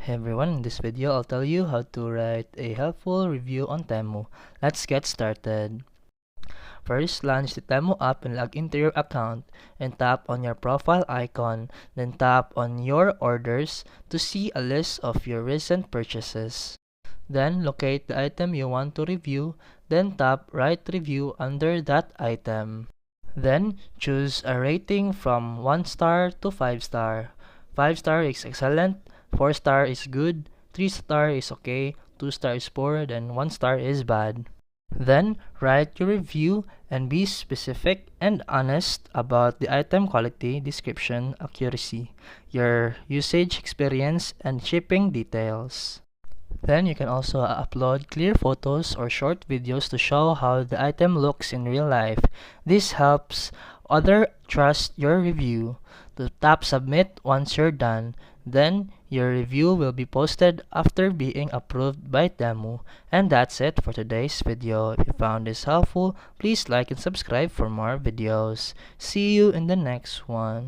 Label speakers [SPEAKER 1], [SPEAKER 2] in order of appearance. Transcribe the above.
[SPEAKER 1] Hey everyone, in this video I'll tell you how to write a helpful review on Temu. Let's get started. First, launch the Temu app and log into your account and tap on your profile icon, then tap on your orders to see a list of your recent purchases. Then locate the item you want to review, then tap write review under that item. Then choose a rating from 1 star to 5 star. 5 star is excellent, 4 star is good, 3 star is okay, 2 star is poor, then 1 star is bad. Then write your review and be specific and honest about the item quality, description, accuracy, your usage experience, and shipping details. Then you can also upload clear photos or short videos to show how the item looks in real life. This helps others trust your review. To tap submit once you're done. Then your review will be posted after being approved by Temu. And that's it for today's video. If you found this helpful, please like and subscribe for more videos. See you in the next one.